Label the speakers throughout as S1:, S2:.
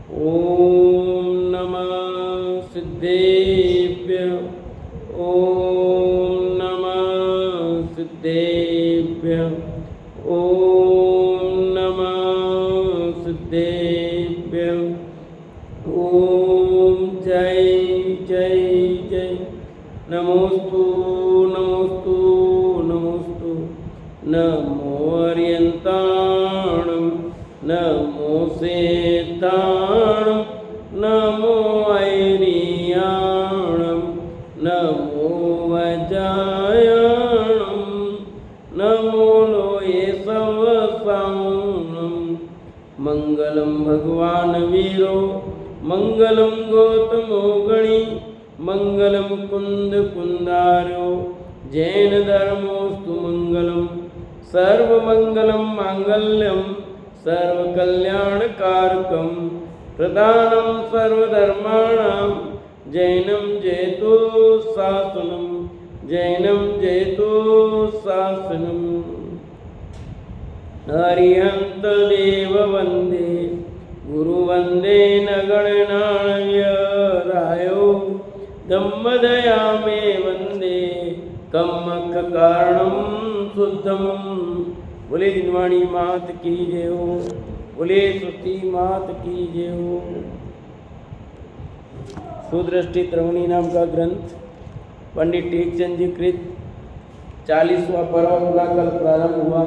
S1: ओम नमः सिद्धेभ्य। ओम नमः सिद्धेभ्य। ओम नमः सिद्धेभ्य। ओम जय जय जय। नमोस्तु नमोस्तु नमोस्तु। नमो अर्यन्ताणं नमो सेताणं नमो ऐरियाणं नमो वजायाणं नमो लोये सवसाणं। मंगलम भगवान वीरो मंगलम गौतमो गणी मंगलम कुंद कुंदारो जैन धर्मोस्तु मंगलम। सर्वमंगलम मांगल्यम सर्वकल्याणकारकम प्रदानं सर्वधर्माणां जैनं जयतु शासनं। जैनं जयतु शासनम्। अरिहंत देव वंदे गुरु वंदे न गणनायरायो दम्मदया मे वंदे कम्मख कारणं शुद्धम। बोले जिनवाणी मात की जय हो। बोले सुती मात की जय हो। सुदृष्टि त्रवणी नाम का ग्रंथ पंडित टेकचंद जी कृत 40वां पर्व अपना कल प्रारंभ हुआ।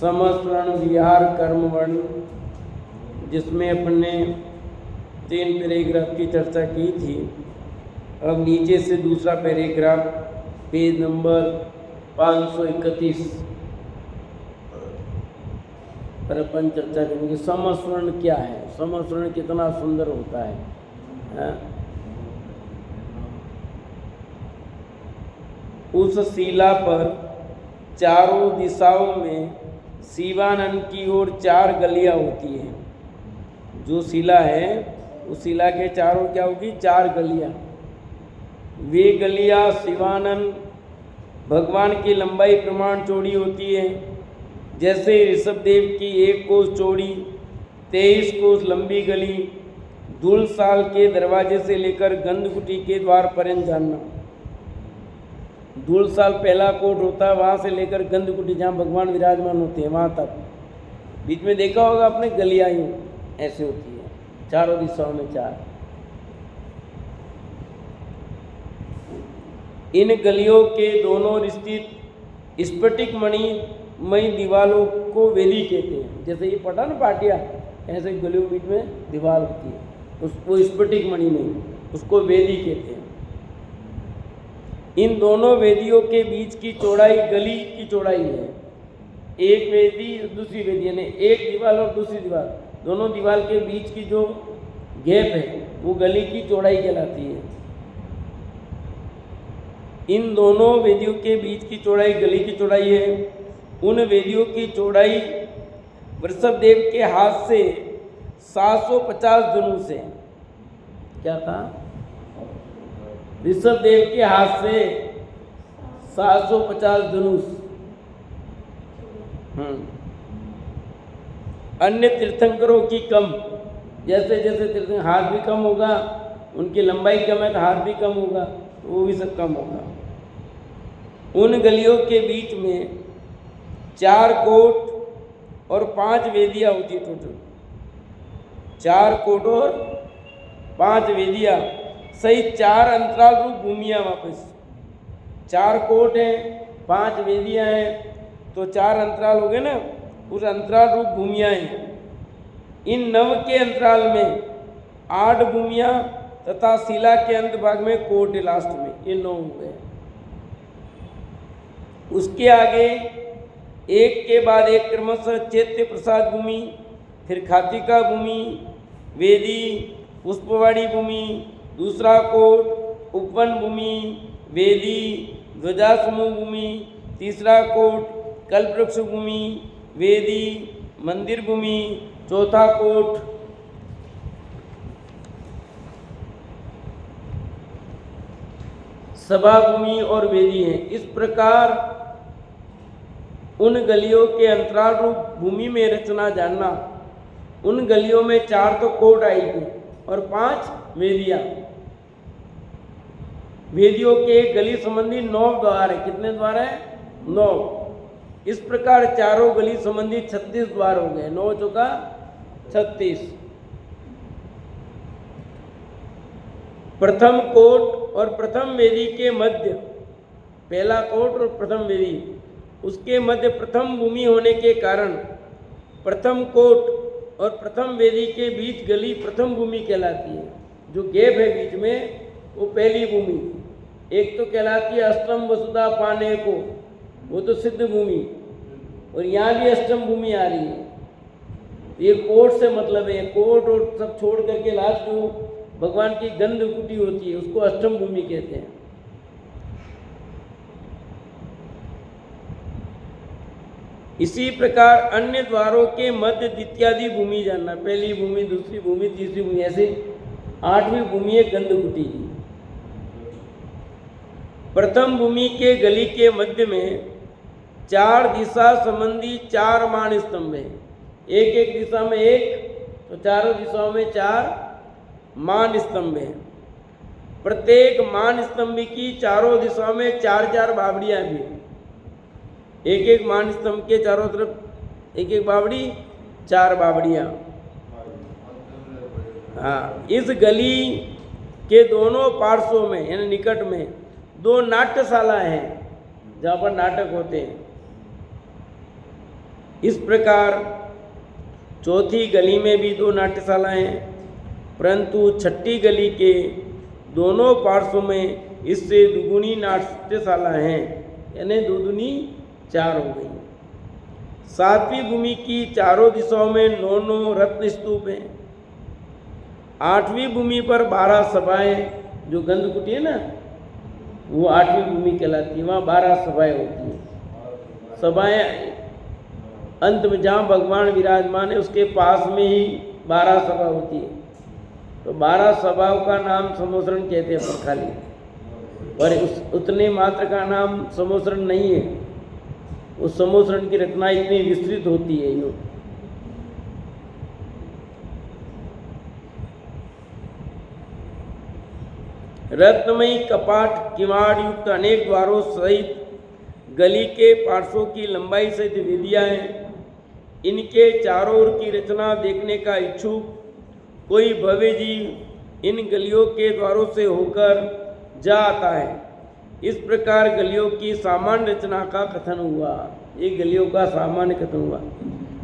S1: समस्मरण विहार कर्म वर्ण, जिसमें अपने 3 पैराग्राफ की चर्चा की थी। अब नीचे से दूसरा पैराग्राफ पेज नंबर 531 पर अपन चर्चा करेंगे। समस्मरण क्या है, समस्मरण कितना सुंदर होता है। उस शिला पर चारों दिशाओं में शिवानंद की ओर 4 गलियां होती हैं। जो शिला है उस शिला के चारों क्या होगी, 4 गलियां। वे गलियां शिवानंद भगवान की लंबाई प्रमाण चौड़ी होती है। जैसे ऋषभदेव की 1 कोस चौड़ी 23 कोस लंबी गली धूलसाल के दरवाजे से लेकर गंधकुटी के द्वार पर्यंत जानना। धूलसाल पहला कोट होता है, वहाँ से लेकर गंधकुटी जहाँ भगवान विराजमान होते हैं वहाँ तक। बीच में देखा होगा आपने गलियाँ यूँ ऐसे होती है, चारों दिशाओं में 4। इन गलियों के दोनों स्थित स्फटिक मणिमयी दीवालों को वेदी कहते हैं। जैसे ये पटा ना पाटिया, ऐसे गलियों के बीच में दीवार होती है, उसको स्फटिक मणिमयी, उसको वेदी कहते हैं। इन दोनों वेदियों के बीच की चौड़ाई गली की चौड़ाई है। एक वेदी दूसरी वेदी, यानी एक दीवार और दूसरी दीवार, दोनों दीवार के बीच की जो गैप है वो गली की चौड़ाई कहलाती है। इन दोनों वेदियों के बीच की चौड़ाई गली की चौड़ाई है। उन वेदियों की चौड़ाई वृषभदेव के हाथ से 750 धनुष है। क्या था? ऋषभदेव के हाथ से 750 धनुष। अन्य तीर्थंकरों की कम। जैसे जैसे तीर्थंकर हाथ भी कम होगा, उनकी लंबाई कम है तो हाथ भी कम होगा, तो वो भी सब कम होगा। उन गलियों के बीच में 4 कोट और 5 वेदियाँ होती है टोटल। 4 कोट और 5 वेदियाँ सहित 4 अंतराल रूप भूमियाँ। वापस 4 कोट हैं, 5 वेदियाँ हैं, तो 4 अंतराल हो गए ना, उस अंतराल रूप भूमियाँ हैं। इन 9 के अंतराल में 8 भूमियाँ तथा शिला के अंत भाग में कोट है लास्ट में, ये 9 हो गए। उसके आगे एक के बाद एक क्रमशः चैत्य प्रसाद भूमि, फिर खातिका भूमि, वेदी, पुष्पवाड़ी भूमि, दूसरा कोट, उपवन भूमि, वेदी, ध्वजासमूह भूमि, तीसरा कोट, कल्पवृक्ष भूमि, वेदी, मंदिर भूमि, चौथा कोट सभा भूमि और वेदी है। इस प्रकार उन गलियों के अंतराल रूप भूमि में रचना जानना उन गलियों में 4 तो कोट आई थी और 5 वेदियाँ। वेदियों के गली संबंधी 9 द्वार है। कितने द्वार है? 9। इस प्रकार चारों गली संबंधी 36 द्वार हो गए। 9 चौका 36। प्रथम कोट और प्रथम वेदी के मध्य, पहला कोट और प्रथम वेदी, उसके मध्य प्रथम भूमि होने के कारण प्रथम कोट और प्रथम वेदी के बीच गली प्रथम भूमि कहलाती है। जो गैप है बीच में वो पहली भूमि। एक तो कहलाती है अष्टम वसुधा पाने को, वो तो सिद्ध भूमि, और यहाँ भी अष्टम भूमि आ रही है। ये कोट से मतलब है, कोट और सब छोड़ करके लास्ट जो भगवान की गंध कुटी होती है उसको अष्टम भूमि कहते हैं। इसी प्रकार अन्य द्वारों के मध्य द्वितीयादि भूमि जानना, पहली भूमि, दूसरी भूमि, तीसरी भूमि, ऐसे 8वीं भूमि है गंध कुटी की। प्रथम भूमि के गली के मध्य में 4 दिशा संबंधी 4 मान स्तंभ हैं। एक एक दिशा में एक, तो चारों दिशाओं में 4 मान स्तंभ हैं। प्रत्येक मान स्तंभ की चारों दिशाओं में 4-4 बावड़ियां भी हैं। एक एक मान स्तंभ के चारों तरफ एक एक बावड़ी, 4 बावड़ियां। हाँ, इस गली के दोनों पार्श्वों में यानी निकट में 2 नाट्यशाला हैं जहाँ पर नाटक होते हैं। इस प्रकार चौथी गली में भी 2 नाट्यशालाएं हैं, परंतु छठी गली के दोनों पार्श्वों में इससे दुगुनी नाट्यशाला हैं, यानी 2 दूनी 4 हो गई। 7वीं भूमि की चारों दिशाओं में 9 रत्न स्तूप हैं। 8वीं भूमि पर 12 सभाएं, जो गंध कुटी है ना, वो 8वीं भूमि कहलाती है। वहाँ 12 सभाएं होती हैं। सभाएं अंत में जहाँ भगवान विराजमान है उसके पास में ही 12 सभा होती है। तो 12 सभाओं का नाम समोसरण कहते हैं पर खाली, पर उतने मात्र का नाम समोसरण नहीं है। उस समोसरण की रचना इतनी विस्तृत होती है। यूँ रत्नमयी कपाट किवाड़ युक्त अनेक द्वारों सहित गली के पार्श्वों की लंबाई सहित वेदियां हैं। इनके चारों ओर की रचना देखने का इच्छुक कोई भव्य जीव इन गलियों के द्वारों से होकर जा आता है। इस प्रकार गलियों की सामान्य रचना का कथन हुआ। ये गलियों का सामान्य कथन हुआ।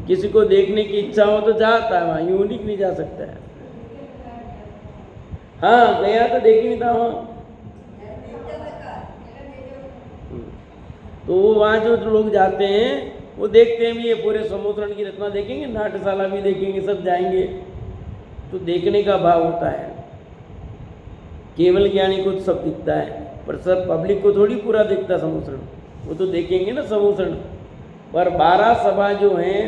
S1: किसी को देखने की इच्छा हो तो जाता है वहाँ, यूं नहीं जा सकता है। हाँ, गया तो देख ही नहीं था वहाँ। तो वो वहाँ जो लोग जाते हैं वो देखते हैं भी, ये पूरे समोसरण की रचना देखेंगे, नाट्यशाला भी देखेंगे, सब जाएंगे, तो देखने का भाव होता है। केवल ज्ञानी को तो सब दिखता है, पर सब पब्लिक को थोड़ी पूरा दिखता समोसरण। वो तो देखेंगे ना समोसरण। पर 12 सभा जो हैं,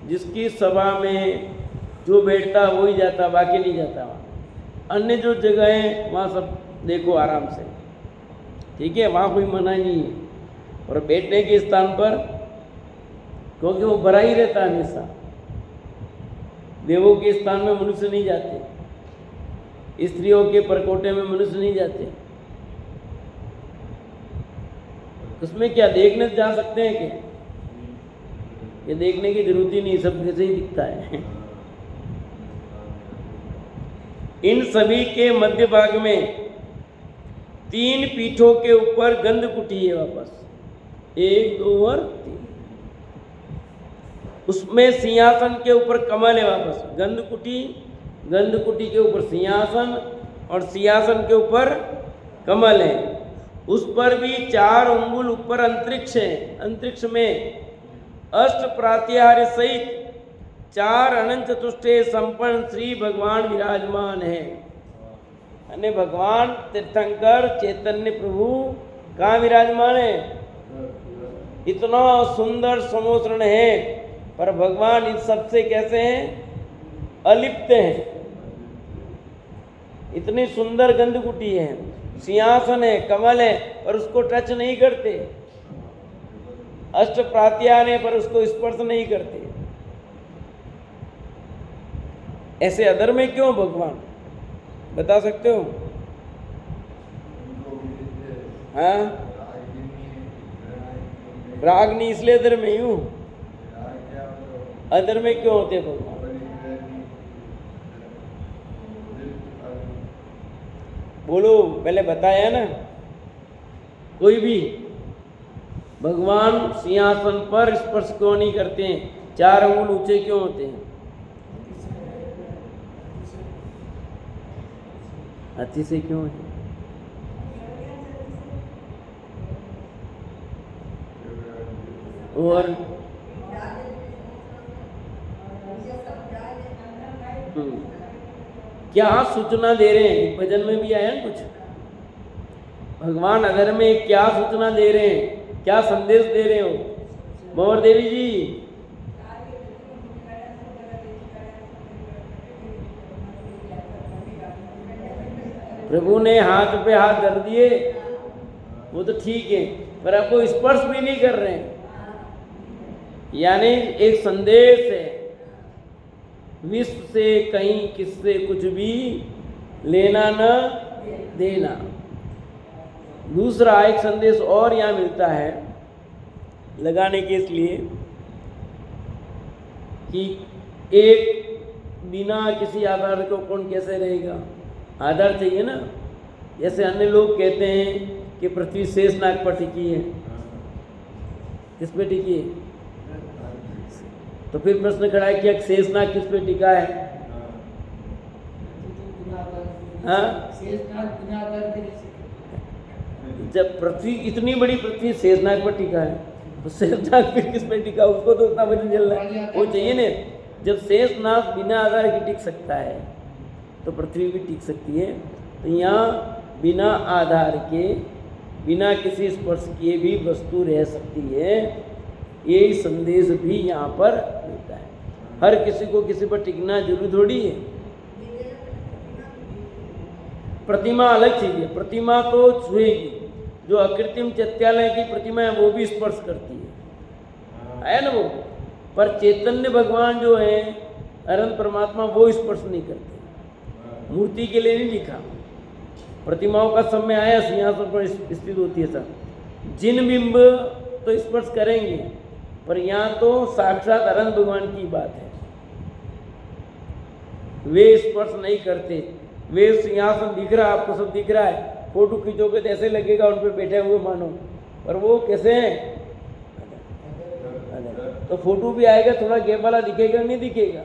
S1: जिसकी सभा में जो बैठता वही जाता, बाकी नहीं जाता वहाँ। अन्य जो जगह है वहाँ सब देखो आराम से, ठीक है, वहाँ कोई मना नहीं है। और बैठने के स्थान पर क्योंकि वो भरा ही रहता है हमेशा। देवों के स्थान में मनुष्य नहीं जाते, स्त्रियों के परकोटे में मनुष्य नहीं जाते। उसमें क्या देखने जा सकते हैं क्या? ये देखने की जरूरत ही नहीं, सब जैसे ही दिखता है। इन सभी के मध्य भाग में 3 पीठों के ऊपर गंध कुटी है वापस, 1, 2 और 3। उसमें सिंहासन के ऊपर कमल है वापस। गंध कुटी के ऊपर सिंहासन और सिंहासन के ऊपर कमल है। उस पर भी 4 अंगुल ऊपर अंतरिक्ष है। अंतरिक्ष में अष्ट प्रात्याहार्य सहित 4 अनंत चतुष्टय संपन्न श्री भगवान विराजमान है। यानी भगवान तीर्थंकर चैतन्य प्रभु कहाँ विराजमान है? इतना सुंदर समोसरण है, पर भगवान इन सबसे कैसे हैं? अलिप्त हैं। इतनी सुंदर गंध कुटी है, सिंहासन है, कमल है, पर उसको टच नहीं करते। अष्ट प्रात्यान है, पर उसको स्पर्श नहीं करते। ऐसे अधर्म में क्यों भगवान, बता सकते हो? हाँ, राग नहीं इसलिए अधर्म में यूं, अधर्म में क्यों होते भगवान? बोलो, पहले बताया ना। कोई भी भगवान सिंहासन पर स्पर्श क्यों नहीं करते हैं? 4 अंगुल ऊंचे क्यों होते हैं? हाथी से क्यों है? और क्या सूचना दे रहे हैं? भजन में भी आया कुछ, भगवान अधर में क्या सूचना दे रहे हैं, क्या संदेश दे रहे हो भंवर देवी जी? प्रभु ने हाथ पे हाथ धर दिए, वो तो ठीक है, पर आपको स्पर्श भी नहीं कर रहे हैं। यानी एक संदेश है, विश्व से कहीं किससे कुछ भी लेना न देना। दूसरा एक संदेश और यहाँ मिलता है लगाने के इसलिए कि एक बिना किसी आधार को कौन कैसे रहेगा? आधार चाहिए ना। जैसे अन्य लोग कहते हैं कि पृथ्वी शेषनाग पर टिकी है, किस पे टिकी है? तो फिर प्रश्न खड़ा है कि शेषनाग किस पे टिका है? हाँ, जब पृथ्वी इतनी बड़ी पृथ्वी शेषनाग पर टिका है तो शेषनाग फिर किस पे टिका? उसको तो उतना वजन चल रहा है, वो चाहिए ना। जब शेषनाग बिना आधार के टिक सकता है तो पृथ्वी भी टिक सकती है। तो यहाँ बिना आधार के, बिना किसी स्पर्श किए भी वस्तु रह सकती है। यही संदेश भी यहाँ पर मिलता है। हर किसी को किसी पर टिकना जरूरी थोड़ी है। प्रतिमा अलग चीज है, प्रतिमा तो छुएगी। जो अकृत्रिम चैत्यालय की प्रतिमा है वो भी स्पर्श करती है ना वो। पर चैतन्य भगवान जो है अनंत परमात्मा, वो स्पर्श नहीं करते। मूर्ति के लिए नहीं लिखा। प्रतिमाओं का समय आया, सिंहासन पर स्थित होती है सब, जिन बिंब तो स्पर्श करेंगे, पर यहाँ तो साक्षात अनंत भगवान की बात है, वे स्पर्श नहीं करते। वे सिंहासन दिख रहा है, आपको सब दिख रहा है, फोटो खींचोगे तो ऐसे लगेगा उन पर बैठे हुए मानो, पर वो कैसे हैं? तो फोटो भी आएगा, थोड़ा गैप वाला दिखेगा नहीं दिखेगा?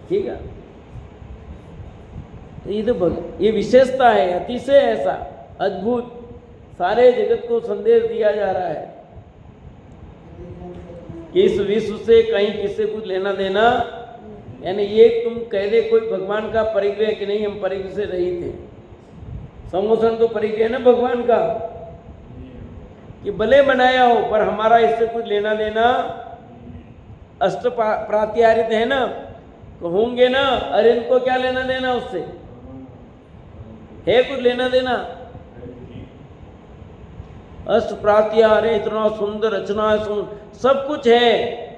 S1: ठीक है। तो ये तो ये विशेषता है, अतिशय ऐसा अद्भुत, सारे जगत को संदेश दिया जा रहा है कि इस विश्व से कहीं किससे कुछ लेना देना। यानी ये तुम कह दे कोई भगवान का परिग्रह कि नहीं, हम परिग्रह से रहित थे। सम्मोहन तो परिग्रह है ना भगवान का, कि भले बनाया हो पर हमारा इससे कुछ लेना देना। अष्ट प्रात्यारित है ना, तो होंगे ना, अरे इनको क्या लेना देना उससे? है कुछ लेना देना? अष्ट प्रात्यारे इतना सुंदर रचना है, सब कुछ है,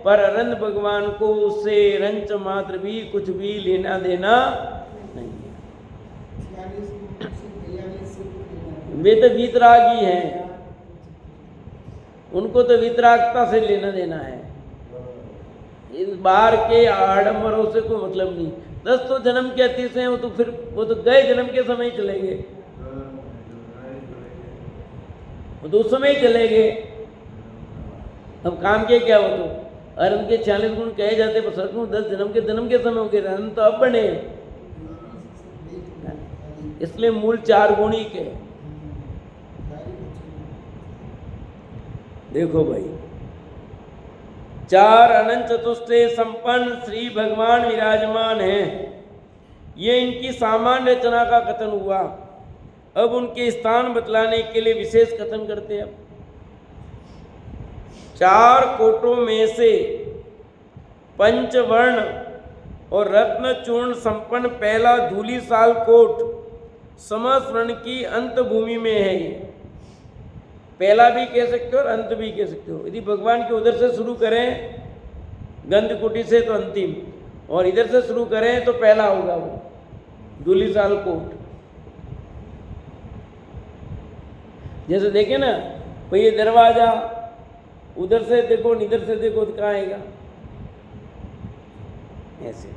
S1: पर अनंत भगवान को उससे रंच मात्र भी कुछ भी लेना देना नहीं है। वे तो वीतरागी हैं, उनको तो वीतरागता से लेना देना है। इन बाहर के आडंबरों से कोई मतलब नहीं। 10 तो जन्म के अतीत हैं, वो तो गए जन्म के समय ही चले गए, वो तो उस समय ही चले गए। अब काम के क्या हो? तो अनंत के 40 गुण कहे जाते, पर सच में 10 जन्म के समय हो गए। अनंत तो अब बने, इसलिए मूल 4 गुण ही के। देखो भाई, 4 अनंत चतुष्टय संपन्न श्री भगवान विराजमान हैं। ये इनकी सामान्य रचना का कथन हुआ। अब उनके स्थान बतलाने के लिए विशेष कथन करते हैं। 4 कोटों में से पंचवर्ण और रत्न चूर्ण संपन्न पहला धूलिसाल कोट समस्वर्ण की अंत भूमि में है। पहला भी कह सकते हो और अंत भी कह सकते हो। यदि भगवान के उधर से शुरू करें गंध कुटी से तो अंतिम, और इधर से शुरू करें तो पहला होगा वो धूलिसाल कोट। जैसे देखे ना भाई ये दरवाजा, उधर से देखो इधर से देखो तो कहाँ आएगा, ऐसे।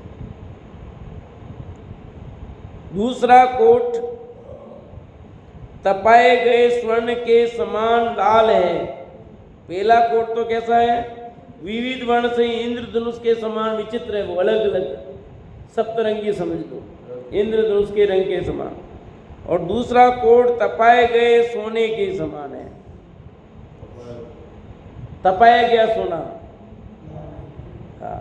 S1: दूसरा कोट तपाए गए स्वर्ण के समान लाल है। पहला कोट तो कैसा है, विविध वर्ण से इंद्रधनुष के समान विचित्र है, वो अलग अलग सप्तरंगी समझ लो, इंद्रधनुष के रंग के समान। और दूसरा कोट तपाए गए सोने के समान है, तपाया गया सोना, हाँ,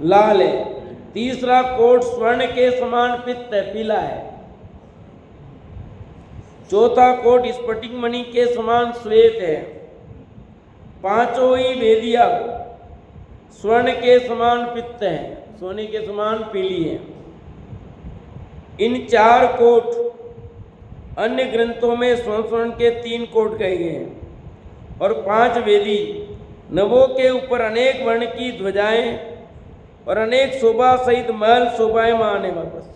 S1: लाल है। तीसरा कोट स्वर्ण के समान पित्त है, पीला है। चौथा कोट स्फटिक मणि के समान श्वेत है। पांचों ही वेदिया स्वर्ण के समान पित्त है, सोने के समान पीली है। इन 4 कोट अन्य ग्रंथों में स्वर्ण के 3 कोट कहे गए हैं। और 5 वेदी नवों के ऊपर अनेक वर्ण की ध्वजाएं और अनेक शोभा सहित महल शोभायमान है। वापस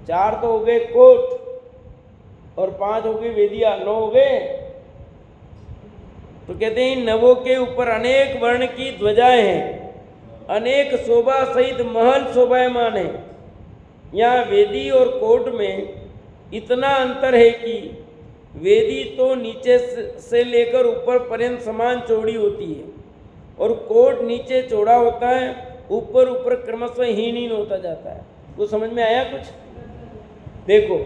S1: 4 तो हो गए कोट और 5 हो गई वेदिया, 9 हो गए। तो कहते हैं नवों के ऊपर अनेक वर्ण की ध्वजाएं हैं, अनेक शोभा सहित महल शोभायमान है। यहाँ वेदी और कोट में इतना अंतर है कि वेदी तो नीचे से लेकर ऊपर पर्यंत समान चौड़ी होती है और कोट नीचे चौड़ा होता है, ऊपर ऊपर क्रमशः हीन होता जाता है। वो समझ में आया कुछ? देखो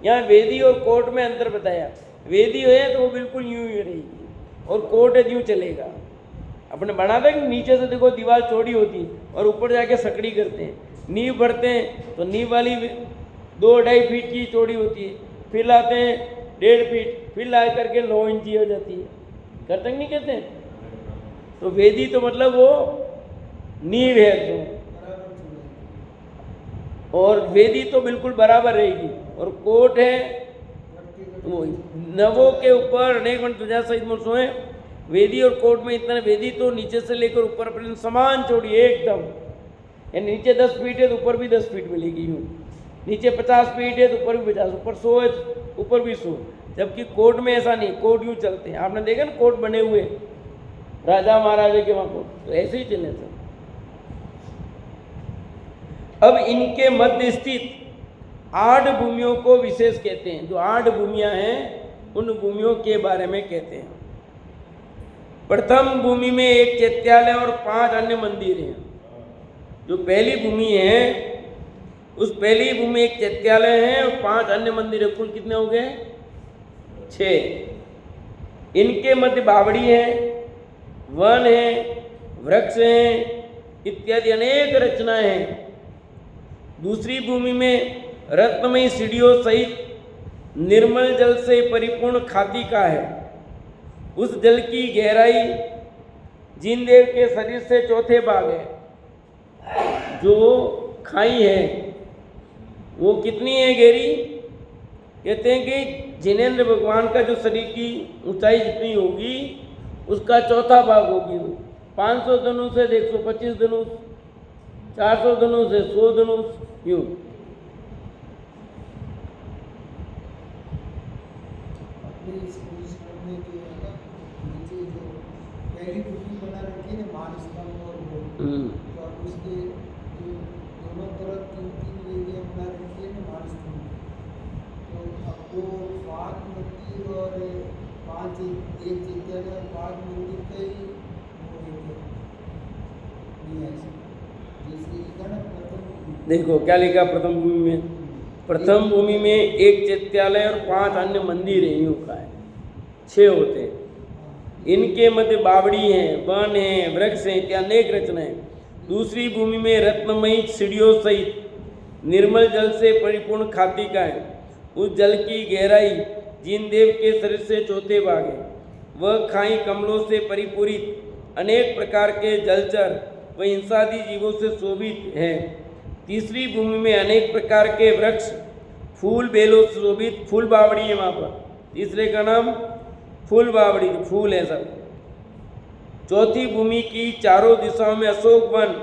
S1: यहाँ वेदी और कोट में अंतर बताया। वेदी है तो वो बिल्कुल यूं ही रहेगी और कोट है यूं चलेगा। अपने बनाते हैं नीचे से देखो दीवार चौड़ी होती है और ऊपर जाके सकड़ी करते हैं, नींव भरते हैं तो नींव वाली 2-2.5 फीट की चौड़ी होती है, फिर लाते हैं 1.5 फीट, फिर ला करके 9 इंची हो जाती है। करते नहीं कहते हैं? तो वेदी तो मतलब वो नींव है तो, और वेदी तो बिल्कुल बराबर रहेगी। और कोट है वो नवों के ऊपर अनेक ध्वजा सहित मुर्सों है। वेदी और कोट में इतना, वेदी तो नीचे से लेकर ऊपर पर्यंत समान चौड़ी एकदम, यानी नीचे 10 फीट है तो ऊपर भी 10 फीट मिलेगी। यूँ नीचे 50 फीट है तो ऊपर भी 50, ऊपर 100 है तो ऊपर भी 100। जबकि कोट में ऐसा नहीं, कोट यूँ चलते हैं। आपने देखा ना कोट बने हुए राजा महाराजा के वहाँ कोट, तो ऐसे ही चले थे। अब इनके मध्य स्थित 8 भूमियों को विशेष कहते हैं। जो 8 भूमियां हैं उन भूमियों के बारे में कहते हैं। प्रथम भूमि में एक चैत्यालय और 5 अन्य मंदिर हैं। जो पहली भूमि है उस पहली भूमि में एक चैत्यालय है और 5 अन्य मंदिर है। कुल कितने हो गए? 6। इनके मध्य बावड़ी है, वन है, वृक्ष हैं इत्यादि अनेक रचनाएं हैं। दूसरी भूमि में रत्नमयी सीढ़ियों सहित निर्मल जल से परिपूर्ण खातिका है। उस जल की गहराई जिनदेव के शरीर से चौथे भाग है। जो खाई है वो कितनी है गहरी? कहते हैं कि जिनेंद्र भगवान का जो शरीर की ऊंचाई जितनी होगी उसका चौथा भाग होगी। 500 धनुष है, 125 धनुष, 400 धनुष है, 100 धनुष, यूं। देखो क्या लिखा प्रथम भूमि में? प्रथम भूमि में एक चैत्यालय और 5 अन्य मंदिर है, यूं का है, 6 होते हैं। इनके मध्य बावड़ी हैं, वन हैं, वृक्ष हैं इत्यादि अनेक रचनाएं। दूसरी भूमि में रत्नमयी सीढ़ियों सहित निर्मल जल से परिपूर्ण खातिका है। उस जल की गहराई जिनदेव के शरीर से चौथे भाग है। वह खाई कमलों से परिपूरित अनेक प्रकार के जलचर व हिंसादि जीवों से शोभित है। तीसरी भूमि में अनेक प्रकार के वृक्ष फूल बेलों से शोभित फूल बावड़ी है वहाँ पर। तीसरे का नाम फूल बावड़ी, फूल है सब। चौथी भूमि की चारों दिशाओं में अशोक वन,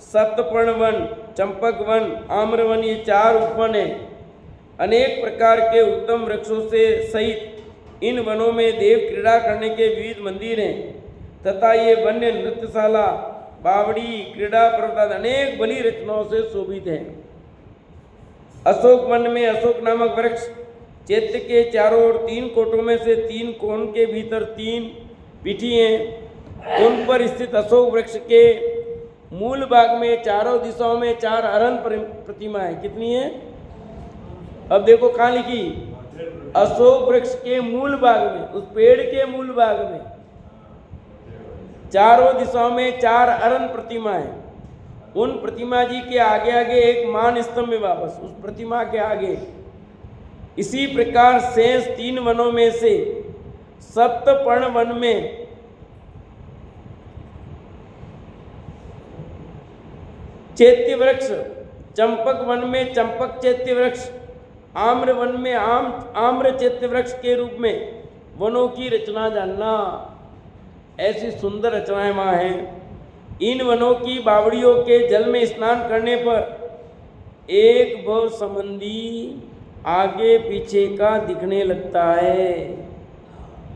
S1: सप्तपर्ण वन चंपक वन, आम्र वन, ये 4 उपवन हैं। अनेक प्रकार के उत्तम वृक्षों से सहित इन वनों में देव क्रीड़ा करने के विविध मंदिर हैं तथा ये वन्य नृत्यशाला, बावड़ी, क्रीड़ा पर्वत अनेक बली रचनाओं से शोभित है। अशोक वन में अशोक नामक वृक्ष चैत्य के चारों ओर 3 कोटों में से 3 कोण के भीतर 3 पीठी हैं। उन पर स्थित अशोक वृक्ष के मूल भाग में चारों दिशाओं में 4 अरन प्रतिमाएं कितनी है? अब देखो कहाँ लिखी, अशोक वृक्ष के मूल भाग में, उस पेड़ के मूल भाग में चारों दिशाओं में 4 अरन प्रतिमाएं। उन प्रतिमा जी के आगे आगे एक मान स्तंभ है वापस उस प्रतिमा के आगे। इसी प्रकार शेष 3 वनों में से सप्तपर्ण वन में चैत्य वृक्ष, चंपक वन में चंपक चैत्य वृक्ष, आम्र वन में आम्र चैत्य वृक्ष के रूप में वनों की रचना जानना। ऐसी सुंदर रचनाएं वहाँ हैं। इन वनों की बावड़ियों के जल में स्नान करने पर एक भव संबंधी आगे पीछे का दिखने लगता है।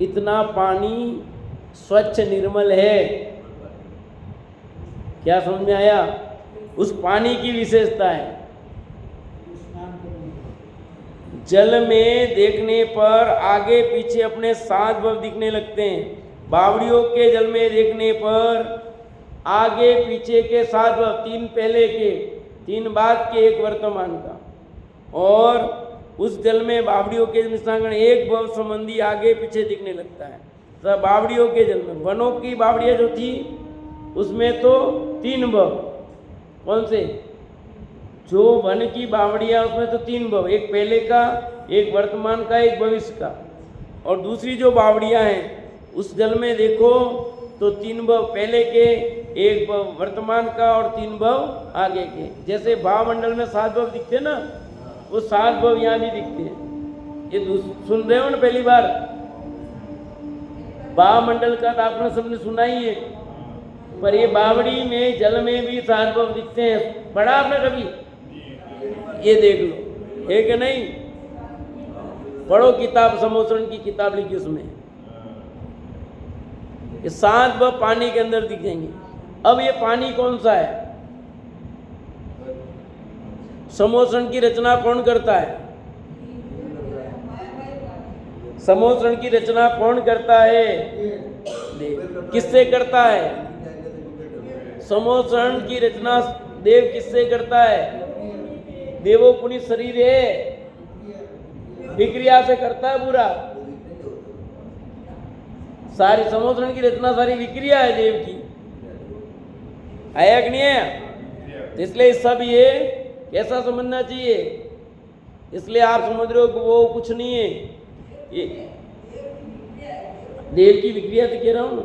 S1: इतना पानी स्वच्छ निर्मल है। क्या समझ में आया? उस पानी की विशेषता है। जल में देखने पर आगे पीछे अपने 7 भव दिखने लगते हैं। बावड़ियों के जल में देखने पर आगे पीछे के 7 भव, 3 पहले के, 3 बाद के, 1 वर्तमान का। और उस जल में बावड़ियों के जल में 1 भव संबंधी आगे पीछे दिखने लगता है। तो बावड़ियों के जल में वनों की बावड़ियाँ जो थी उसमें तो 3 भव। कौन से? जो वन की बावड़ियाँ उसमें तो 3 भव, एक पहले का, एक वर्तमान का, एक भविष्य का। और दूसरी जो बावड़ियाँ हैं उस जल में देखो तो 3 भव पहले के, 1 भव वर्तमान का और 3 भव आगे के। जैसे भावमंडल में 7 भव दिखते ना, वो 7 भव यहाँ भी दिखते हैं। ये सुन रहे हो ना पहली बार? भावमंडल का तो आपने सबने सुना ही है, पर ये बावड़ी में जल में भी 7 भव दिखते हैं। पढ़ा आपने कभी? ये देख लो, है कि नहीं? पढ़ो किताब, समोसरण की किताब लिखी उसमें, ये 7 भव पानी के अंदर दिख जाएंगे। अब ये पानी कौन सा है? समोसरण की रचना कौन करता है? समोसरण की रचना कौन करता है? किससे करता है? समोसरण की रचना देव किससे करता है? देवो पुनि शरीर है, विक्रिया से करता है पूरा। सारी समोसरण की रचना सारी विक्रिया है देव की। आया कि नहीं है? इसलिए सब ये कैसा समझना चाहिए? इसलिए आप समझ रहे हो कि वो कुछ नहीं है, ये देव की विक्रिया तो कह रहा हूं ना।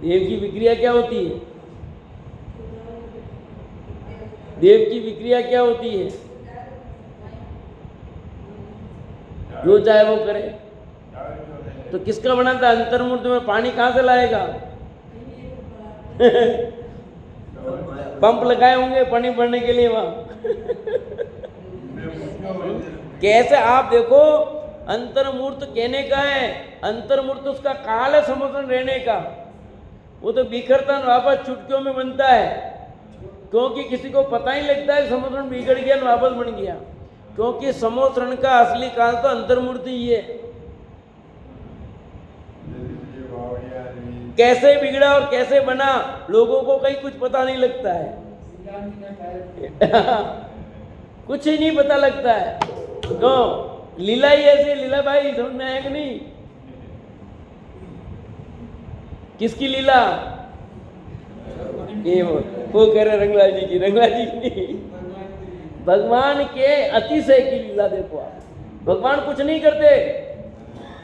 S1: देव की विक्रिया क्या होती है? देव की विक्रिया क्या होती है? जो चाहे वो करे। तो किसका बनाता है? अंतर्मूर्त में पानी कहाँ से लाएगा? पंप लगाए होंगे पानी भरने के लिए वहां। कैसे? आप देखो, अंतर्मूर्त कहने का है, अंतर्मूर्त उसका काल है समोसरण रहने का। वो तो बिखरता वापस चुटकियों में बनता है, क्योंकि किसी को पता ही लगता है समोसरण बिगड़ गया और वापस बन गया, क्योंकि समोसरण का असली काल तो अंतर्मूर्ति ही है। कैसे बिगड़ा और कैसे बना लोगों को कहीं कुछ पता नहीं लगता है। कुछ ही नहीं पता लगता है। तो लीला ही ऐसी, लीला भाई समझ में आया कि नहीं? किसकी लीला? ये वो कह रहे रंगलाल जी की। रंगलाल जी की नहीं, भगवान के अतिशय की लीला। देखो आप, भगवान कुछ नहीं करते,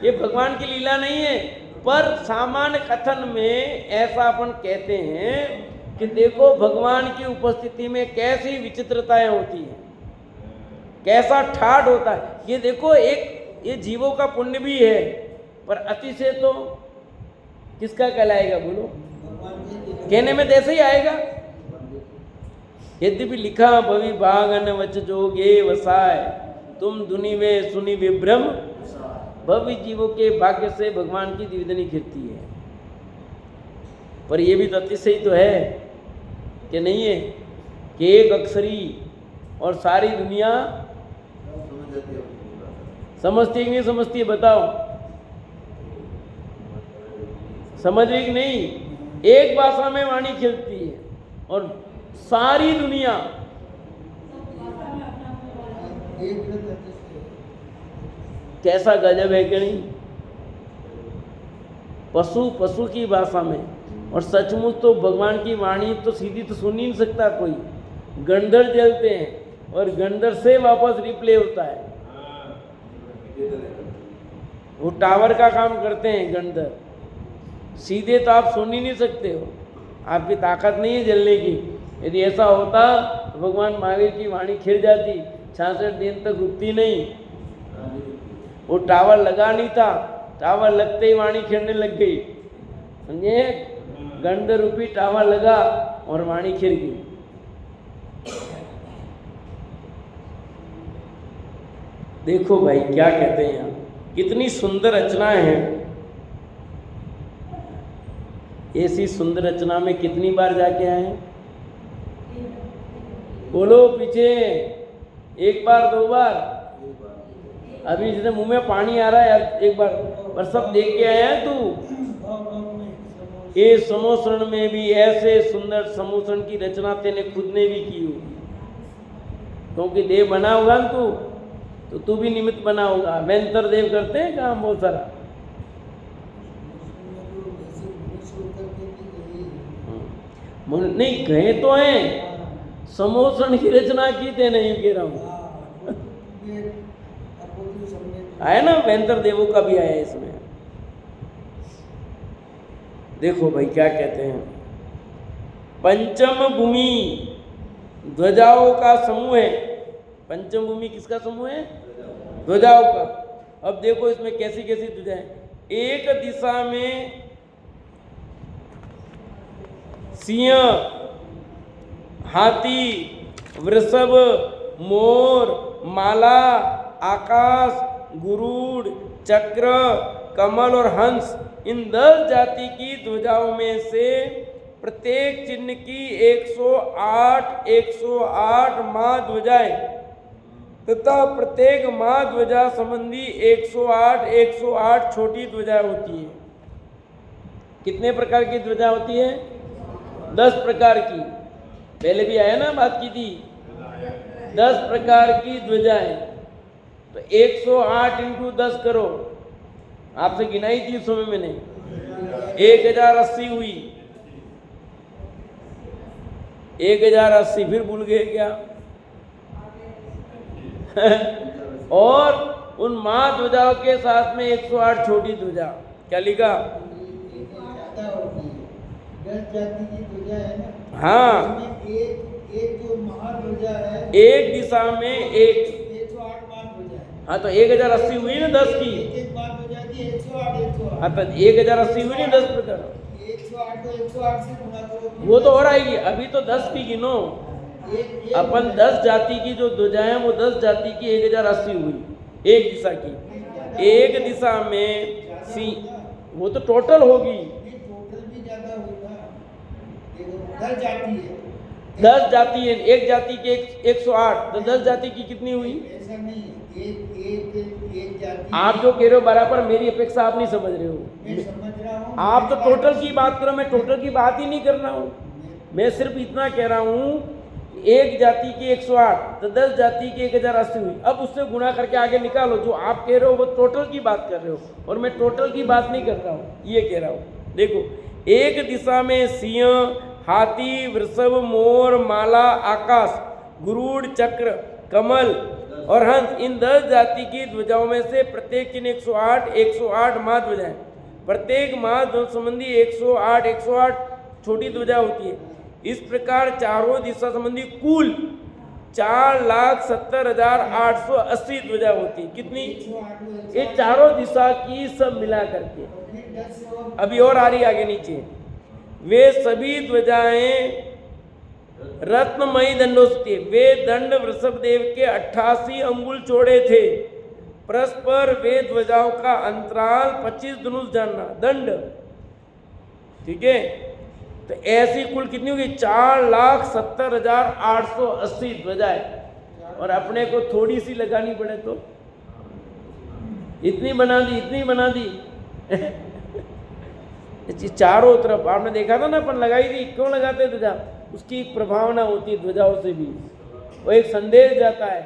S1: ये भगवान की लीला नहीं है। पर सामान्य कथन में ऐसा अपन कहते हैं कि देखो भगवान की उपस्थिति में कैसी विचित्रताएं होती हैं, कैसा ठाठ होता है। ये देखो, एक ये जीवों का पुण्य भी है, पर अतिशय तो किसका कहलाएगा बोलो? कहने में तो ऐसे ही आएगा। यद्यपि लिखा भवि भागन वच जोगे वसाय, तुम दुनि में सुनी विभ्रम, भव्य जीवों के भाग्य से भगवान की द्विवेदनी गिरती है। पर यह भी तो अतिशय तो है कि नहीं है कि एक अक्षरी और सारी दुनिया समझती है कि नहीं समझती है? बताओ, समझ रही कि नहीं? एक भाषा में वाणी खिलती है और सारी दुनिया कैसा गजब है कि नहीं? पशु पशु की भाषा में, और सचमुच तो भगवान की वाणी तो सीधी तो सुन ही नहीं सकता कोई। गंधर जलते हैं और गंधर से वापस रिप्ले होता है। वो टावर का काम करते हैं गंधर, सीधे तो आप सुन ही नहीं सकते हो, आपकी ताकत नहीं है जलने की। यदि ऐसा होता तो भगवान महावीर की वाणी खिल जाती, 66 दिन तक रुकती नहीं। वो टावर लगा नहीं था, टावर लगते ही वाणी खिलने लग गई, समझे? गंध रूपी टावर लगा और वाणी खिल गई। देखो भाई क्या कहते हैं यहाँ, कितनी सुंदर रचनाएं हैं। ऐसी सुंदर रचना में कितनी बार जाके आए हैं? बोलो पीछे, एक बार दो बार? अभी जिसे मुंह में पानी आ रहा है यार, एक बार पर सब देख के आया है तू? ये समोसरण में भी ऐसे सुंदर समोसरण की रचना तेने खुद ने भी की होगी, क्योंकि देव बना होगा ना तू, तो तू भी निमित्त बना होगा। वेंतर देव करते हैं काम बहुत सारा। नहीं गए तो हैं, समोसरण की रचना की थे, नहीं कह रहा हूँ। आया ना, वेंतर देवों का भी आया इसमें। देखो भाई क्या कहते हैं, पंचम भूमि ध्वजाओं का समूह है। पंचम भूमि किसका समूह है? ध्वजाओं का। अब देखो इसमें कैसी कैसी ध्वजाएं। एक दिशा में सिंह, हाथी, वृषभ, मोर, माला, आकाश, गुरुड़, चक्र, कमल और हंस, इन 10 जाति की ध्वजाओं में से प्रत्येक चिन्ह की 108 माँ ध्वजाएं तथा प्रत्येक माँ ध्वजा संबंधी 108 छोटी ध्वजा होती है। कितने प्रकार की ध्वजा होती है? 10 प्रकार की। पहले भी आया ना, बात की थी 10 प्रकार की ध्वजाएं। तो 108 इंटू 10 करो, आपसे गिनाई थी उस समय मैंने, 1080 हुई। 1080 फिर भूल गए क्या? और उन माँ ध्वजाओं के साथ में 108 छोटी ध्वजा। क्या लिखा? हाँ, एक जो महाध्वजा है, एक दिशा में 108 महाध्वजा। हाँ तो 1080 हुई ना 10 की। एक महाध्वजा की 108। हाँ तो 1080 हुई ना 10 प्रकार। 108 को 108 से गुणा करो, वो तो और आएगी। अभी तो 10 की गिनो। अपन 10 जाति की जो ध्वजाएं, वो 10 जाति की 1080 हुई एक दिशा की। एक दिशा में वो तो टोटल होगी। टोटल भी ज्यादा होगा, 10 जाति है, 10 जाति है, एक जाति के 108, तो 10 जाति की कितनी हुई? ऐसा नहीं, एक जाति। आप जो कह रहे हो बराबर, मेरी अपेक्षा आप नहीं समझ रहे हो। मैं समझ रहा हूँ। आप तो टोटल की बात करो, मैं टोटल की बात ही नहीं कर रहा हूँ। मैं सिर्फ इतना कह रहा हूँ, एक जाति की 108, तो 10 जाति की 1080 हुई। अब उससे गुणा करके आगे निकालो। जो आप कह रहे हो वो टोटल की बात कर रहे हो, और मैं टोटल की बात नहीं कर रहा हूँ, ये कह रहा हूँ। देखो, एक दिशा में सिंह, हाथी, वृषभ, मोर, माला, आकाश, गुरुड़, चक्र, कमल और हंस, इन 10 जाति की ध्वजाओं में से प्रत्येक चिन्ह 108 माँ ध्वजाएं। प्रत्येक माँ संबंधी 108 छोटी ध्वजा होती है। इस प्रकार चारों दिशा संबंधी कुल 4,70,880 ध्वजा होती है। कितनी? ये चारों दिशा की सब मिला करके। अभी और आ रही आगे नीचे। वे सभी ध्वजाएं रत्नमयी दंडोस्ती, वे दंड वृषभदेव के 88 अंगुल चौड़े थे। परस्पर वे ध्वजाओं का अंतराल 25 धनुष जानना दंड। ठीक है, तो ऐसी कुल कितनी होगी? 4,70,880 ध्वजाएं। और अपने को थोड़ी सी लगानी पड़े तो इतनी बना दी, इतनी बना दी। चारों तरफ आपने देखा था ना, अपन लगाई थी। क्यों लगाते ध्वजा? उसकी एक प्रभावना होती है ध्वजाओं से भी, वो एक संदेश जाता है।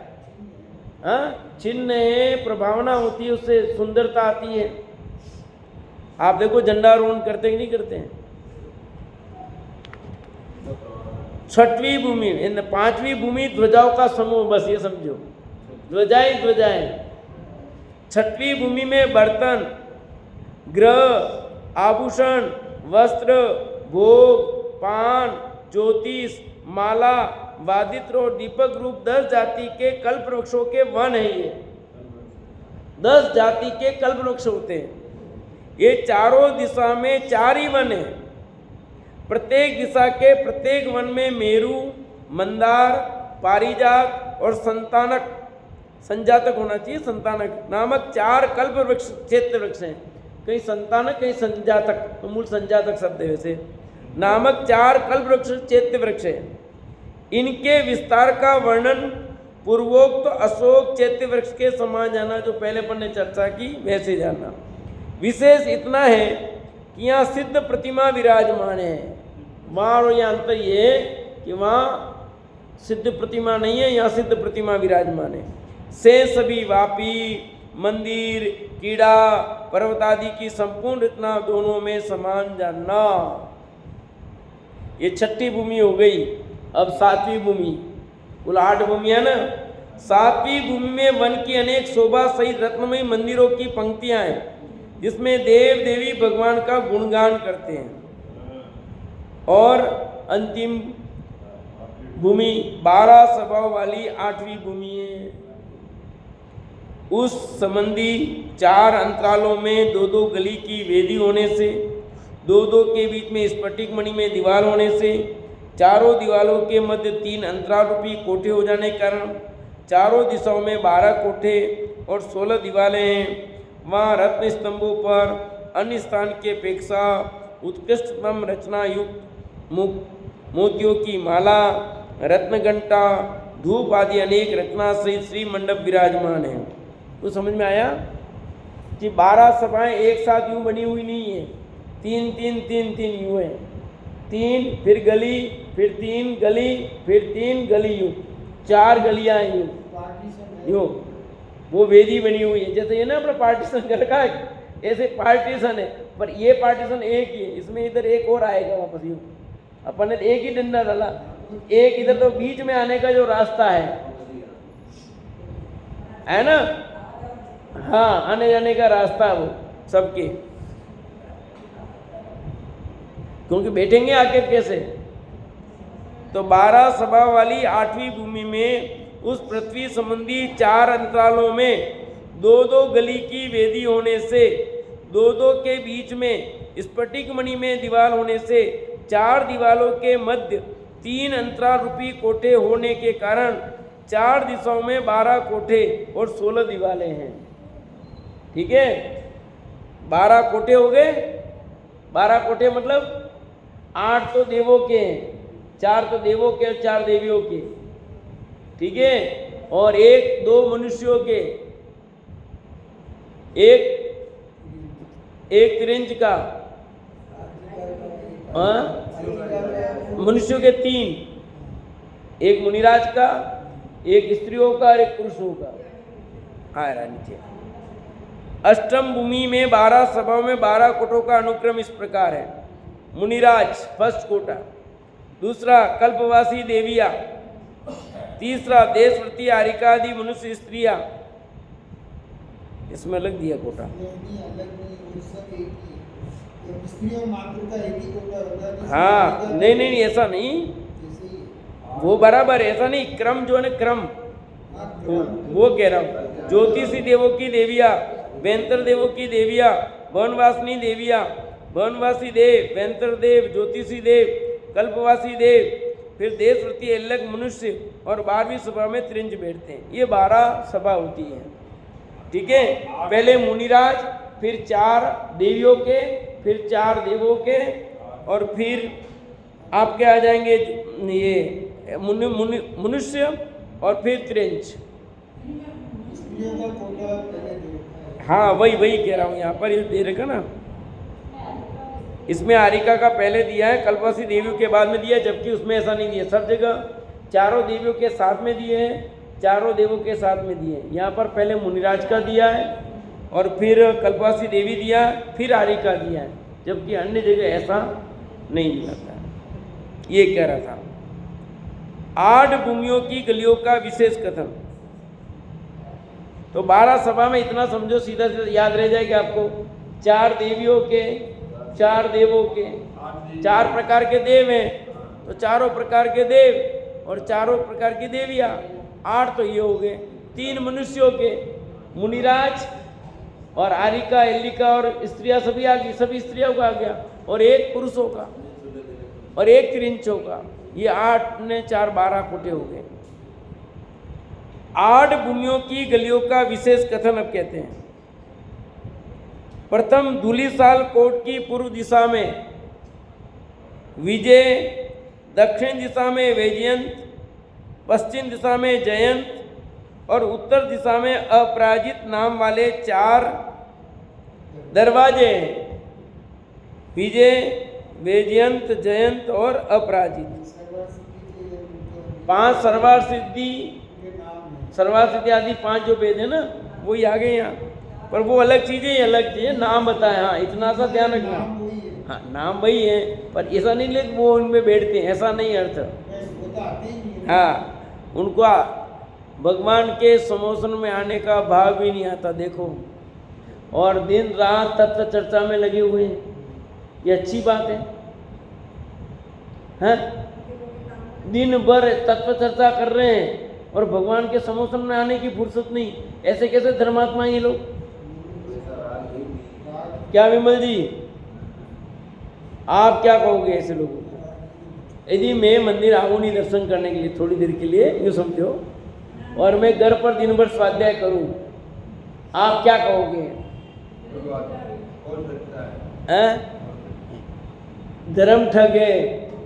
S1: हाँ, चिन्ह है, प्रभावना होती है, उससे सुंदरता आती है। आप देखो झंडारोहण करते कि नहीं करते हैं? छठवीं भूमि, इन 5वीं भूमि ध्वजाओं का समूह, बस ये समझो, ध्वजाएं ध्वजाएं। 6वीं भूमि में बर्तन, ग्रह, आभूषण, वस्त्र, भोग, पान, ज्योतिष, माला, वादित्र और दीपक रूप 10 जाति के कल्प वृक्षों के वन है। ये 10 जाति के कल्प वृक्ष होते हैं। ये चारों दिशा में 4 ही वन है। प्रत्येक दिशा के प्रत्येक वन में मेरु, मंदार, पारिजात और संजातक होना चाहिए, संतानक नामक 4 कल्प वृक्ष चैत्य वृक्ष हैं। कहीं संतानक, कहीं संजातक, तो मूल संजातक शब्द है वैसे। नामक 4 कल्प वृक्ष चैत्य वृक्ष है। इनके विस्तार का वर्णन पूर्वोक्त अशोक चैत्य वृक्ष के समान जाना, जो पहले अपन ने चर्चा की वैसे जाना। विशेष इतना है कि यहाँ सिद्ध प्रतिमा विराजमान है। वहाँ और यहाँ अंतर ये है कि वहाँ सिद्ध प्रतिमा नहीं है, यहाँ सिद्ध प्रतिमा विराजमान है। से सभी वापी, मंदिर, कीड़ा, पर्वत आदि की संपूर्ण रचना दोनों में समान जानना। ये 6ठी भूमि हो गई। अब 7वीं भूमि, कुल 8 भूमि है ना। 7वीं भूमि में वन की अनेक शोभा सहित रत्नमयी मंदिरों की पंक्तियां हैं, जिसमें देव देवी भगवान का गुणगान करते हैं। और अंतिम भूमि 12 सभाओं वाली 8वीं भूमि है। उस संबंधी 4 अंतरालों में 2-2 गली की वेदी होने से, 2-2 के बीच में स्फटिक मणि में दीवार होने से, चारों दीवारों के मध्य 3 अंतराल रूपी कोठे हो जाने के कारण चारों दिशाओं में 12 कोठे और 16 दीवारें हैं। वहाँ रत्न स्तंभों पर अन्य स्थान की अपेक्षा उत्कृष्टतम रचना युक्त मोतियों की माला, रत्न घंटा, धूप आदि अनेक रचना सहित श्री मंडप विराजमान है। तो समझ में आया कि 12 सभाएं एक साथ यूं बनी हुई नहीं है, 3-3-3-3 यूं है। 3 फिर गली, फिर 3 गली, फिर 3 गली, यूं 4 गलियां हैं यूं वो वेदी बनी हुई है। जैसे ये ना अपना पार्टीशन कर रखा है, ऐसे पार्टीशन है, पर ये पार्टीशन एक ही है। इसमें इधर एक और आएगा वापस यूं। अपन ने एक ही डंडा डाला, एक इधर तो बीच में आने का जो रास्ता है ना, हाँ, आने जाने का रास्ता वो सबके, क्योंकि बैठेंगे आखिर कैसे। तो 12 सभा वाली 8वीं भूमि में उस पृथ्वी संबंधी 4 अंतरालों में 2-2 गली की वेदी होने से, 2-2 के बीच में स्फटिक मणि में दीवार होने से, 4 दीवारों के मध्य 3 अंतराल रूपी कोठे होने के कारण 4 दिशाओं में 12 कोठे और 16 दीवारें हैं। ठीक है, 12 कोठे हो गए। 12 कोठे मतलब 8 तो देवों के हैं, 4 तो देवों के और 4 देवियों के। ठीक है, और 1-2 मनुष्यों के, एक त्रिंज का, मनुष्यों के 3, एक मुनिराज का, एक स्त्रियों का और एक पुरुषों का। आ रहा नीचे। अष्टम भूमि में 12 सभाओं में 12 कोटों का अनुक्रम इस प्रकार है। मुनिराज फर्स्ट कोटा, दूसरा कल्पवासी देविया, तीसरा देशव्रती आरिका आदि मनुष्य स्त्रियां। इसमें अलग दिया कोटा, हाँ, नहीं ऐसा नहीं, वो बराबर है, ऐसा नहीं। क्रम जो है ना, क्रम वो कह रहा हूँ। ज्योतिषी देवों की देविया, वेंतर देवों की देविया, वनवासिनी देविया, वनवासी देव, वेंतर देव, ज्योतिषी देव, कल्पवासी देव, फिर देशवृत्ति एल्लक मनुष्य और 12वीं सभा में त्रिंज बैठते हैं। ये 12 सभा होती है, ठीक है। पहले मुनिराज, फिर 4 देवियों के, फिर 4 देवों के, और फिर आपके आ जाएंगे ये मनुष्य और फिर त्रिंज। हाँ वही कह रहा हूँ, यहाँ पर ये दे रखा ना, इसमें आरिका का पहले दिया है, कल्पवासी देवियों के बाद में दिया है, जबकि उसमें ऐसा नहीं दिया। सब जगह चारों देवियों के साथ में दिए हैं, चारों देवों के साथ में दिए हैं। यहाँ पर पहले मुनिराज का दिया है और फिर कल्पवासी देवी दिया, फिर आरिका दिया है, जबकि अन्य जगह ऐसा नहीं दिया था। ये कह रहा था। 8 भूमियों की गलियों का विशेष कथन। तो 12 सभा में इतना समझो, सीधा सीधा याद रह जाएगा आपको। 4 देवियों के, 4 देवों के, 4 प्रकार के देव हैं, तो चारों प्रकार के देव और चारों प्रकार की देवियाँ, 8 तो ये हो गए। 3 मनुष्यों के, मुनिराज और आरिका, एल्लिका और स्त्रियाँ सभी आ गई, सभी स्त्रियों का आ गया, और 1 पुरुषों का और 1 त्रिंचों का। ये 8 ने 4 12 कोटे हो गए। 8 भूमियों की गलियों का विशेष कथन अब कहते हैं। प्रथम धूलिसाल कोट की पूर्व दिशा में विजय, दक्षिण दिशा में वैजयंत, पश्चिम दिशा में जयंत और उत्तर दिशा में अपराजित नाम वाले 4 दरवाजे हैं। विजय, वैजयंत, जयंत और अपराजित। 5 सर्वार्थ सिद्धि आदि 5 जो वेद है ना, वही आ गए यहाँ पर। वो अलग चीज़ें, अलग चीज़ें नाम बताए। हाँ इतना सा ध्यान रखना। हाँ नाम वही है, पर ऐसा नहीं ले वो उनमें बैठते हैं, ऐसा नहीं अर्थ। हाँ उनको भगवान के समोसन में आने का भाव भी नहीं आता, देखो। और दिन रात तत्व चर्चा में लगे हुए हैं, ये अच्छी बात है। हैं दिन भर तत्व चर्चा कर रहे हैं और भगवान के समोसन में आने की फुर्सत नहीं। ऐसे कैसे धर्मात्मा ये लोग? क्या विमल जी, आप क्या कहोगे ऐसे लोगों को? यदि मैं मंदिर आऊँ नहीं दर्शन करने के लिए थोड़ी देर के लिए, यूँ समझो, और मैं घर पर दिन भर स्वाध्याय करूँ, आप क्या कहोगे? धर्म ठग है,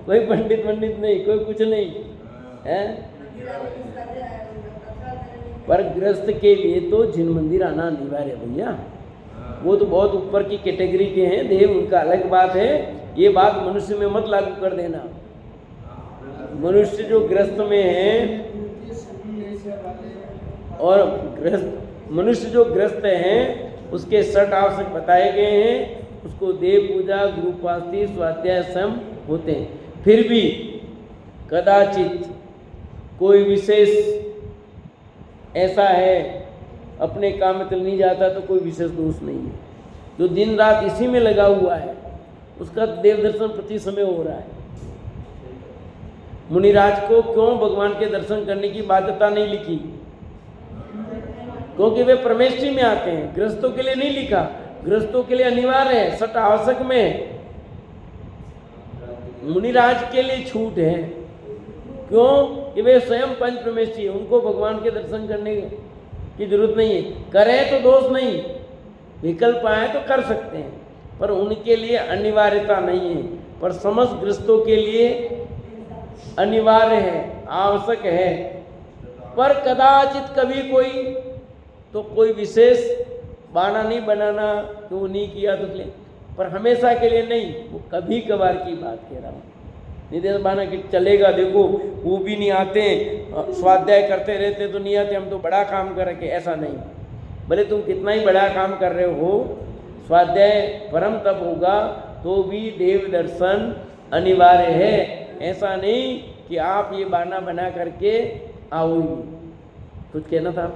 S1: कोई पंडित नहीं, कोई कुछ नहीं है। पर गृहस्थ के लिए तो जिन मंदिर आना अनिवार्य है भैया। वो तो बहुत ऊपर की कैटेगरी के हैं देव, उनका अलग बात है। ये बात मनुष्य में मत लागू कर देना। मनुष्य जो गृहस्थ में है और मनुष्य जो गृहस्थ हैं उसके 6 आवश्यक बताए गए हैं। उसको देव पूजा, गुरुपास्ति, स्वाध्याय सम होते हैं। फिर भी कदाचित कोई विशेष ऐसा है अपने काम में तो नहीं जाता, तो कोई विशेष दोष नहीं है। जो दिन रात इसी में लगा हुआ है उसका देव दर्शन प्रति समय हो रहा है। मुनिराज को क्यों भगवान के दर्शन करने की बाध्यता नहीं लिखी? क्योंकि वे परमेष्ठी में आते हैं। गृहस्थों के लिए नहीं लिखा, गृहस्थों के लिए अनिवार्य है, 6 आवश्यक में। मुनिराज के लिए छूट है, क्यों कि वे स्वयं पंच परमेष्ठी है, उनको भगवान के दर्शन करने की जरूरत नहीं है। करें तो दोष नहीं, विकल्प आए तो कर सकते हैं, पर उनके लिए अनिवार्यता नहीं है। पर समस्त गृहस्थों के लिए अनिवार्य है, आवश्यक है। पर कदाचित कभी कोई विशेष बहाना नहीं बनाना कि वो नहीं किया तो ले, पर हमेशा के लिए नहीं। वो कभी कभार की बात कह रहा हूँ। नहीं बहाना कि चलेगा, देखो वो भी नहीं आते, स्वाध्याय करते रहते तो नहीं आते, हम तो बड़ा काम कर रखे, ऐसा नहीं। भले तुम कितना ही बड़ा काम कर रहे हो, स्वाध्याय परम तब होगा तो भी देव दर्शन अनिवार्य है। ऐसा नहीं कि आप ये बहाना बना करके आओ ही। कुछ कहना था?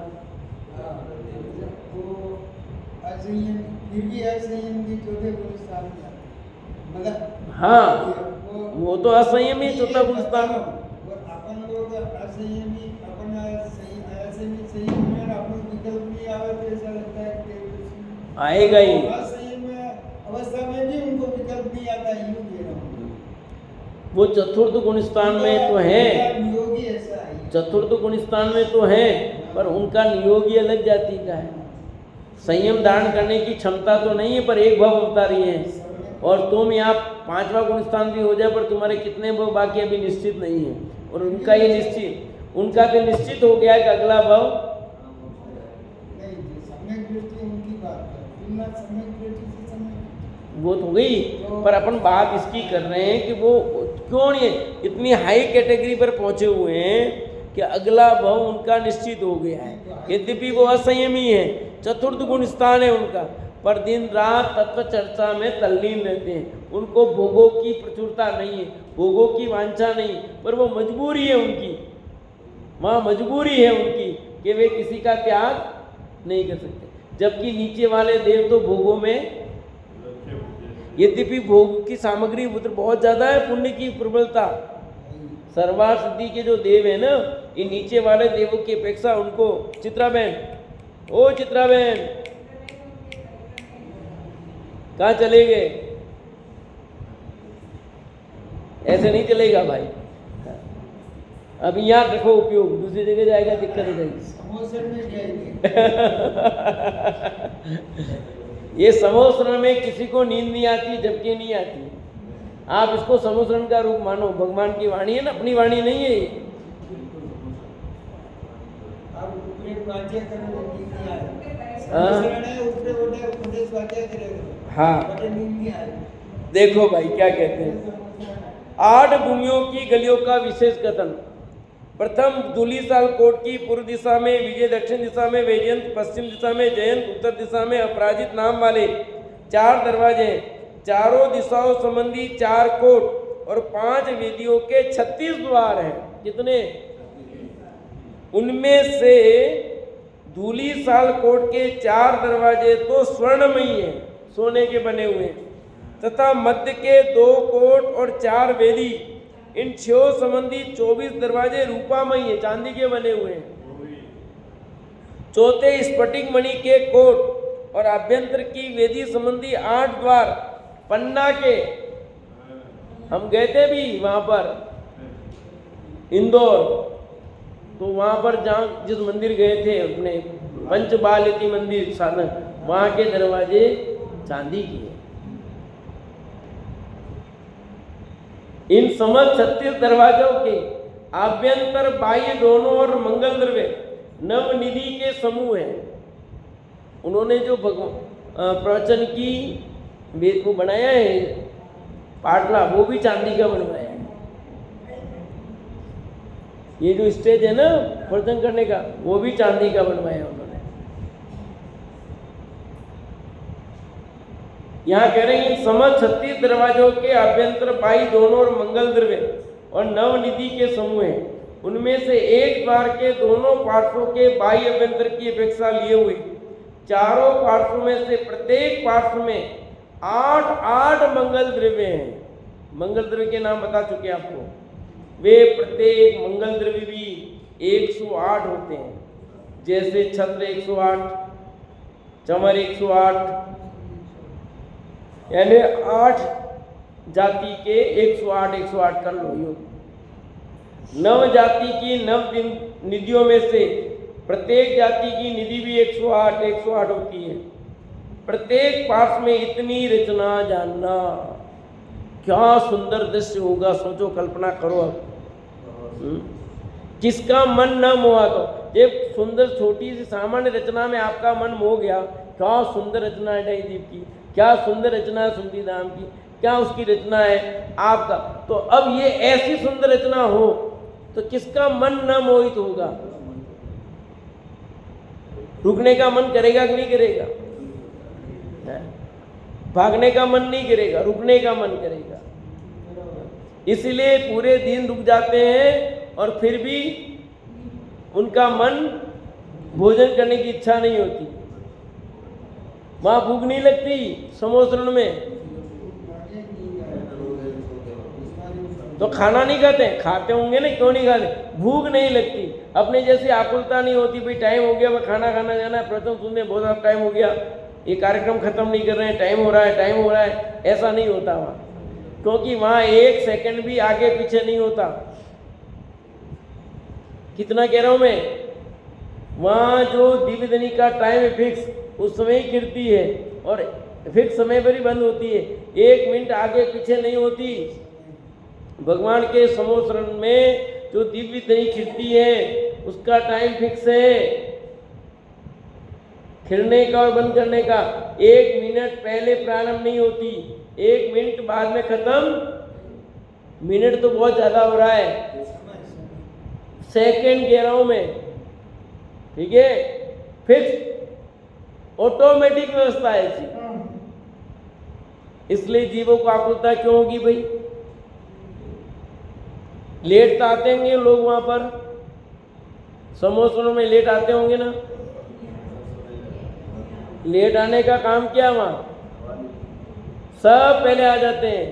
S1: हाँ वो तो असंयमी चौथा गुण स्थान।
S2: अपन लोग असंयमी, अपन संयम में अपन विकल्प नहीं आवे तो ऐसा लगता है कि
S1: आएगा ही।
S2: असंयम अवस्था में भी उनको विकल्प नहीं आता, यूं कह रहा हूं।
S1: वो चतुर्थ गुण स्थान में तो है,
S2: नियोगी ऐसा है।
S1: चतुर्थ गुण स्थान में तो है, पर उनका नियोगी अलग जाति का है। संयम धारण करने की क्षमता तो नहीं है, पर एक भव अवतारी है। और तुम यहाँ 5वां गुण स्थान भी हो जाए, पर तुम्हारे कितने भव बाकी अभी निश्चित नहीं है। और उनका ये निश्चित, उनका तो निश्चित हो गया है कि अगला भव
S2: नहीं, सम्यक दृष्टि उनकी बात है, तुलना सम्यक दृष्टि से सम्यक।
S1: वो तो हो गई, पर अपन बात इसकी कर रहे हैं कि वो क्यों नहीं इतनी हाई कैटेगरी पर पहुंचे हुए हैं कि अगला भव उनका निश्चित हो गया है। यद्यपि वो असंयमी है, चतुर्थ गुण स्थान है उनका, पर दिन रात तत्व चर्चा में तल्लीन रहते हैं। उनको भोगों की प्रचुरता नहीं है, भोगों की वांछा नहीं, पर वो मजबूरी है उनकी, वहाँ मजबूरी है उनकी कि वे किसी का त्याग नहीं कर सकते। जबकि नीचे वाले देव तो भोगों में, यद्यपि भोग की सामग्री उधर बहुत ज़्यादा है, पुण्य की प्रबलता, सर्वार सिद्धि के जो देव है ना, ये नीचे वाले देवों की अपेक्षा उनको, चित्रा बहन, ओ चित्रा बहन कहाँ चले गए? ऐसे नहीं चलेगा भाई, अभी यहाँ रखो उपयोग, दूसरी जगह जाएगा दिक्कत हो जाएगी।
S2: समोसर में जाएंगे।
S1: ये समोसरण में किसी को नींद नहीं आती, जबकि नहीं आती। आप इसको समोसरण का रूप मानो, भगवान की वाणी है ना, अपनी वाणी नहीं है ये।
S2: आप ऊपरे स्वाध्याय करो, नींद नहीं आए।
S1: हाँ।
S2: समोसरण है, ऊपरे स्वाध्याय करेगा।
S1: हाँ।
S2: बटे नींद नहीं आए।
S1: देखो भाई क्या कहते हैं, 8 भूमियों की गलियों का विशेष कथन। प्रथम धूलीसाल कोट की पूर्व दिशा में, विजय दक्षिण दिशा में, वैजयंत पश्चिम दिशा में, जयंत उत्तर दिशा में अपराजित नाम वाले 4 दरवाजे, चारों दिशाओं संबंधी 4 कोट और 5 वेदियों के 36 द्वार हैं। कितने? उनमें से धूलीसाल कोट के 4 दरवाजे तो स्वर्णमयी हैं, सोने के बने हुए, तथा मध्य के 2 कोट और 4 वेदी, इन 6 संबंधी 24 दरवाजे रूपामयी है, चांदी के बने हुए हैं। चौथे स्फटिक मणि के कोट और आभ्यंतर की वेदी संबंधी 8 द्वार पन्ना के। हम गए थे भी वहां पर इंदौर, तो वहां पर जहाँ जिस मंदिर गए थे अपने पंचबालिती मंदिर साधन, वहां के दरवाजे चांदी के। इन समस्त 36 दरवाजों के आभ्यंतर बाह्य दोनों और मंगल द्रव्य नवनिधि के समूह हैं। उन्होंने जो प्रवचन की वेद को बनाया है पाटला, वो भी चांदी का बनवाया है। ये जो स्टेज है ना प्रवचन करने का, वो भी चांदी का बनवाया है उन्होंने। यहाँ कह रहे हैं इन समस्त 36 दरवाजों के आभ्यंतर बाई दोनों और मंगल द्रव्य और नवनिधि के समूह हैं। उनमें से एक द्वार के दोनों पार्श्वों के बाई अभ्यंतर की अपेक्षा लिए हुए चारों पार्श्वों में से प्रत्येक पार्श्व में 8 मंगल द्रव्य हैं। मंगल द्रव्य के नाम बता चुके आपको। वे प्रत्येक मंगल द्रव्य भी 108 होते हैं, जैसे छत्र 108, चमर 108, यानी 8 जाति के 108 कर लो योग। 9 जाति की 9 निधियों में से प्रत्येक जाति की निधि भी 108 होती है। प्रत्येक पार्श्व में इतनी रचना जानना, क्या सुंदर दृश्य होगा, सोचो, कल्पना करो अब। जिसका मन न मोहा, तो ये सुंदर छोटी सी सामान्य रचना में आपका मन मोह गया, क्या सुंदर रचना है ढाईदीप की, क्या सुंदर रचना है सुंदरी धाम की, क्या उसकी रचना है आपका। तो अब ये ऐसी सुंदर रचना हो तो किसका मन न मोहित होगा? रुकने का मन करेगा कि नहीं करेगा? भागने का मन नहीं करेगा, रुकने का मन करेगा। इसलिए पूरे दिन रुक जाते हैं और फिर भी उनका मन भोजन करने की इच्छा नहीं होती। वहाँ भूख नहीं लगती समोसरण में, तो खाना नहीं खाते, खाते होंगे ना, क्यों नहीं खाते? भूख नहीं लगती, अपने जैसी आकुलता नहीं होती, भाई टाइम हो गया, वह खाना खाना जाना है, प्रवचन सुनने बहुत सारा टाइम हो गया, ये कार्यक्रम खत्म नहीं कर रहे हैं, टाइम हो रहा है, ऐसा नहीं होता वहाँ। क्योंकि वहां 1 सेकंड भी आगे पीछे नहीं होता। कितना कह रहा हूं मैं, वहां जो दिव्य ध्वनि का टाइम है फिक्स, उस समय ही गिरती है और फिक्स समय पर ही बंद होती है, 1 मिनट आगे पीछे नहीं होती। भगवान के समोसरण में जो दिव्य ध्वनि खिलती है उसका टाइम फिक्स है, खिलने का और बंद करने का। 1 मिनट पहले प्रारंभ नहीं होती, 1 मिनट बाद में खत्म। मिनट तो बहुत ज्यादा हो रहा है, सेकंड कह रहा हूं मैं, ठीक है। फिक्स ऑटोमेटिक व्यवस्था है ऐसी, इसलिए जीवों को आकुलता क्यों होगी भाई? लेट तो आते होंगे लोग वहां पर, समोसरों में लेट आते होंगे ना। लेट आने का काम क्या वहां? सब पहले आ जाते हैं,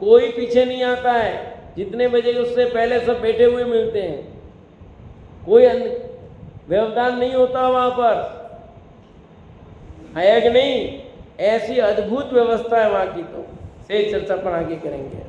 S1: कोई पीछे नहीं आता है। जितने बजे उससे पहले सब बैठे हुए मिलते हैं, कोई व्यवधान नहीं होता वहां पर, है कि नहीं? ऐसी अद्भुत व्यवस्था है वहां की, तो से चर्चा पर आगे करेंगे।